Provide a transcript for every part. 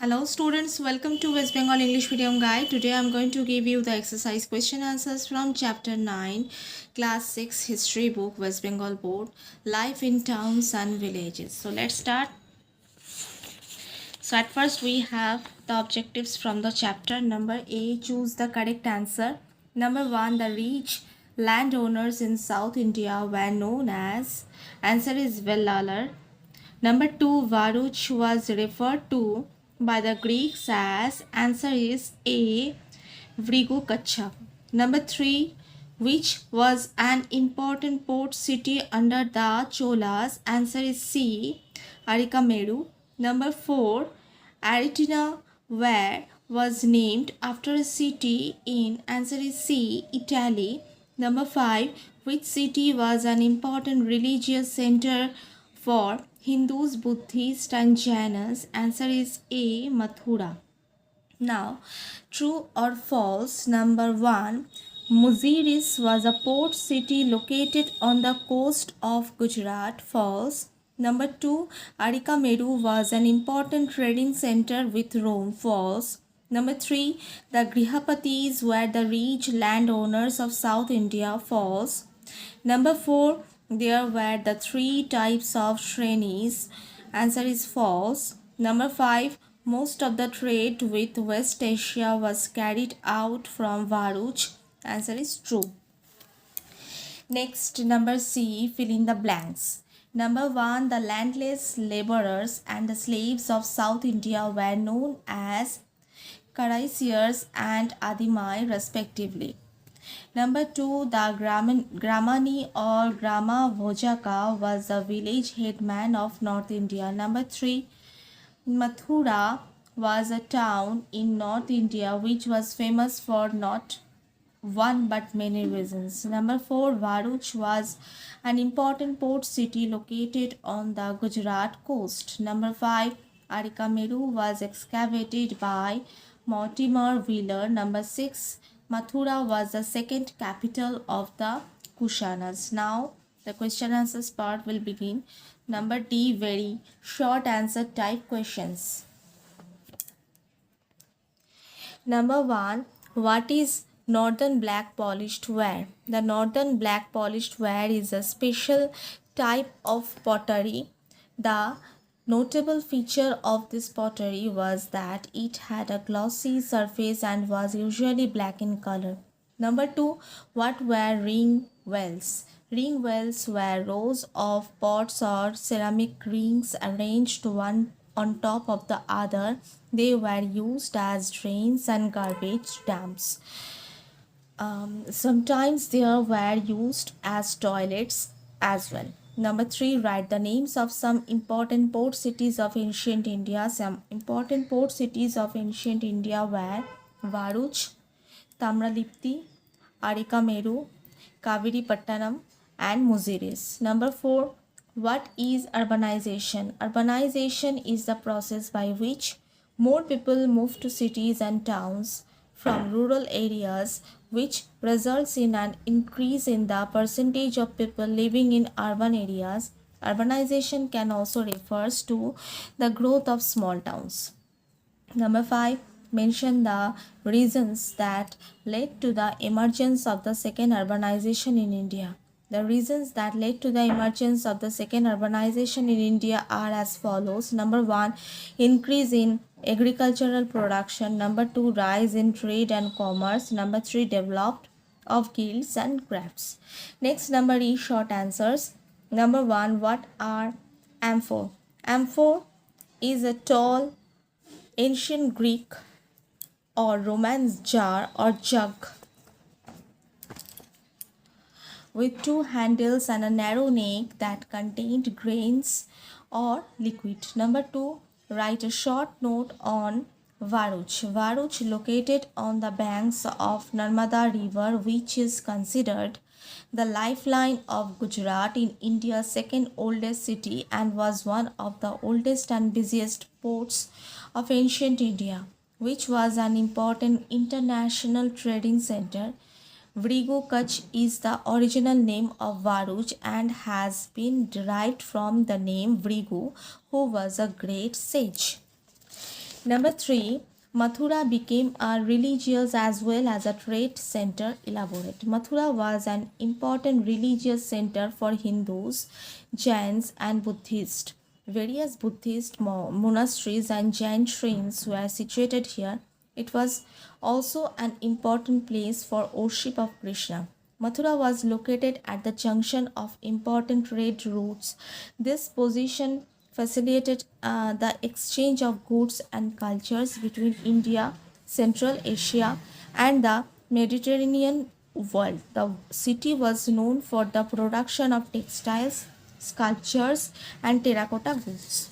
Hello students, welcome to West Bengal English Medium Guide. Today I am going to give you the exercise question answers from chapter 9, class 6 history book, West Bengal board, life in towns and villages. So let's start. So at first we have the objectives from the chapter. Number A, choose the correct answer. Number 1, the rich landowners in South India were known as. Answer is Vellalar. Number 2, Varuch was referred to by the Greeks as. Answer is A, Vrigukacha. Number 3, which was an important port city under the Cholas. Answer is C, Arikameru. Number 4, Aritina where was named after a city in. Answer is C, Italy. Number 5, which city was an important religious center for Hindus, Buddhists and Jainas? Answer is A, Mathura. Now, true or false? Number 1, Muziris was a port city located on the coast of Gujarat. False. Number 2, Arikameru was an important trading center with Rome. False. Number 3, the Grihapatis were the rich landowners of South India. False. Number 4, there were the three types of Shrenis. Answer is false. Number 5, most of the trade with West Asia was carried out from Varuch. Answer is true. Next, number C, fill in the blanks. Number 1, the landless laborers and the slaves of South India were known as Karaisiers and Adimai respectively. Number 2, the Gramani or Grama Bhojaka was the village headman of North India. Number 3, Mathura was a town in North India which was famous for not one but many reasons. Number 4, Varuch was an important port city located on the Gujarat coast. Number 5, Arikameru was excavated by Mortimer Wheeler. Number 6, Mathura was the second capital of the Kushanas. Now the question answers part will begin. Number D, very short answer type questions. Number 1, what is northern black polished ware? The northern black polished ware is a special type of pottery. The notable feature of this pottery was that it had a glossy surface and was usually black in color. Number 2, what were ring wells? Ring wells were rows of pots or ceramic rings arranged one on top of the other. They were used as drains and garbage dumps. Sometimes they were used as toilets as well. Number 3, write the names of some important port cities of ancient India. Some important port cities of ancient India were Varuch, Tamralipti, Arikameru, Kaviripattanam and Muziris. Number 4, what is urbanization? Urbanization is the process by which more people move to cities and towns from rural areas, which results in an increase in the percentage of people living in urban areas. Urbanization can also refers to the growth of small towns. Number 5, mention the reasons that led to the emergence of the second urbanization in India. The reasons that led to the emergence of the second urbanization in India are as follows. Number 1, increase in agricultural production. Number 2, rise in trade and commerce. Number 3, development of guilds and crafts. Next, number E, short answers. Number 1, what are amphor? Amphor is a tall ancient Greek or Romance jar or jug with two handles and a narrow neck that contained grains or liquid. Number 2, write a short note on Varuch. Varuch, located on the banks of Narmada River, which is considered the lifeline of Gujarat, in India's second oldest city, and was one of the oldest and busiest ports of ancient India, which was an important international trading center. Vrigu Kutch is the original name of Varuch and has been derived from the name Vrigu, who was a great sage. Number 3, Mathura became a religious as well as a trade center. Elaborate. Mathura was an important religious center for Hindus, Jains, and Buddhists. Various Buddhist monasteries and Jain shrines were situated here. It was also an important place for worship of Krishna. Mathura was located at the junction of important trade routes. This position facilitated the exchange of goods and cultures between India, Central Asia, and the Mediterranean world. The city was known for the production of textiles, sculptures, and terracotta goods.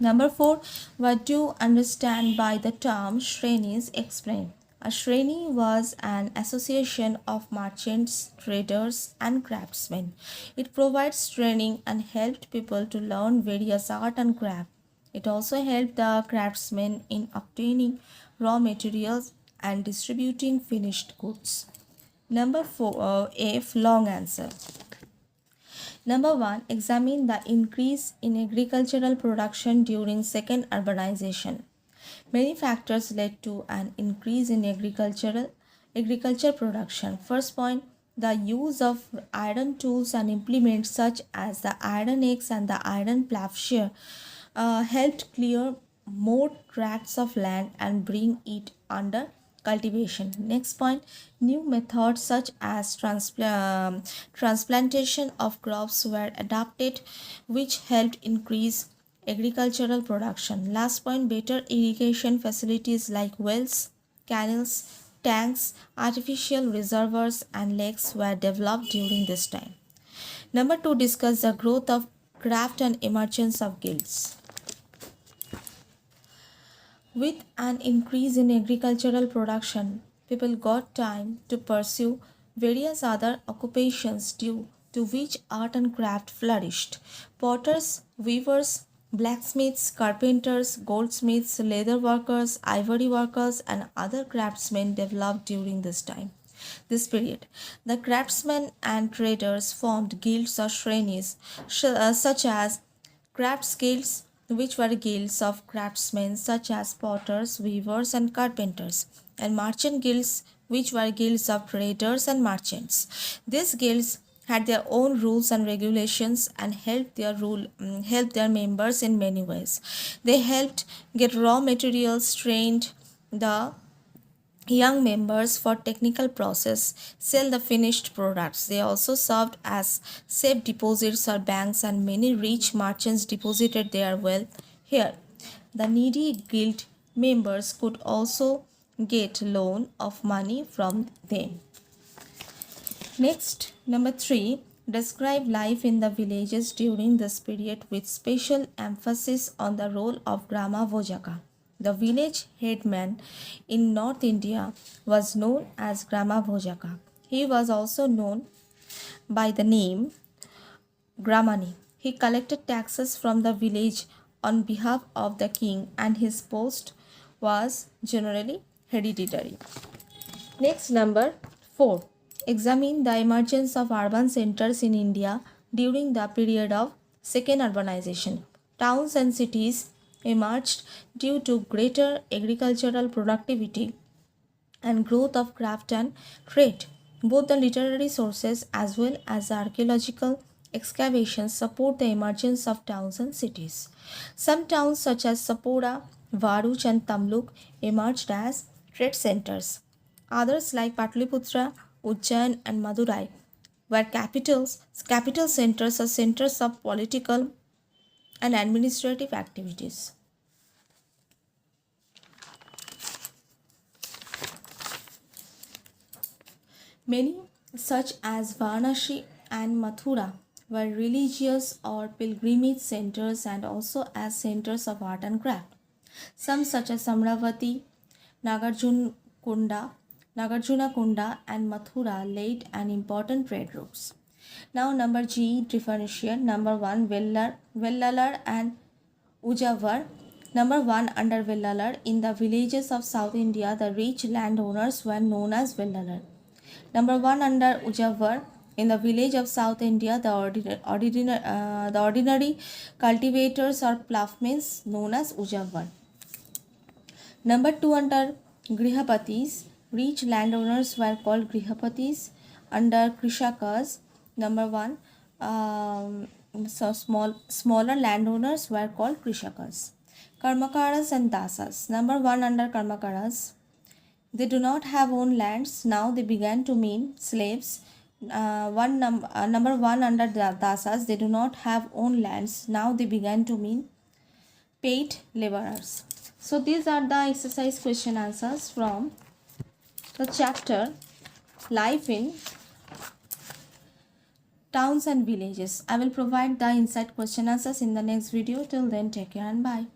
Number 4, what do you understand by the term Shrenis? Explain. A Shreni was an association of merchants, traders, and craftsmen. It provides training and helped people to learn various art and craft. It also helped the craftsmen in obtaining raw materials and distributing finished goods. Number 4, F, long answer. Number 1, examine the increase in agricultural production during second urbanization. Many factors led to an increase in agriculture production. First point, the use of iron tools and implements such as the iron axe and the iron plowshare helped clear more tracts of land and bring it under cultivation. Next point, new methods such as transplantation of crops were adopted, which helped increase agricultural production. Last point, better irrigation facilities like wells, canals, tanks, artificial reservoirs, and lakes were developed during this time. Number 2, discuss the growth of craft and emergence of guilds. With an increase in agricultural production, people got time to pursue various other occupations due to which art and craft flourished. Potters, weavers, blacksmiths, carpenters, goldsmiths, leather workers, ivory workers, and other craftsmen developed during this time. This period, the craftsmen and traders formed guilds or shrenis, such as crafts guilds, which were guilds of craftsmen such as potters, weavers, and carpenters, and merchant guilds, which were guilds of traders and merchants. These guilds had their own rules and regulations and helped their members in many ways. They helped get raw materials, trained the young members for technical process, sell the finished products. They also served as safe deposits or banks, and many rich merchants deposited their wealth here. The needy guild members could also get loan of money from them. Next, number 3, describe life in the villages during this period with special emphasis on the role of Grama Vojaka. The village headman in North India was known as Grama Vojaka. He was also known by the name Gramani. He collected taxes from the village on behalf of the king, and his post was generally hereditary. Next, number 4. Examine the emergence of urban centers in India during the period of second urbanization. Towns and cities emerged due to greater agricultural productivity and growth of craft and trade. Both the literary sources as well as the archaeological excavations support the emergence of towns and cities. Some towns such as Sapora, Varuch, and Tamluk emerged as trade centers. Others like Patliputra, Ujjain, and Madurai were capital centers or centers of political and administrative activities. Many, such as Varanasi and Mathura, were religious or pilgrimage centers and also as centers of art and craft. Some, such as Samravati, Nagarjuna Kunda, and Mathura, laid an important trade routes. Now, number G, differentiate. Number 1, Vellalar and Ujavar. Number 1, under Vellalar, in the villages of South India, the rich landowners were known as Vellalar. Number 1, under Ujavar, in the village of South India, the ordinary cultivators or ploughmen known as Ujavar. Number 2 under Grihapatis, rich landowners were called Grihapatis. Under Krishakas, number 1, so smaller landowners were called Krishakas. Karmakaras and Dasas. Number 1 under Karmakaras, they do not have own lands. Now they began to mean slaves. Number 1 under Dasas, they do not have own lands. Now they began to mean paid laborers. So these are the exercise question answers from the chapter Life in Towns and Villages. I will provide the inside question answers in the next video. Till then, take care and bye.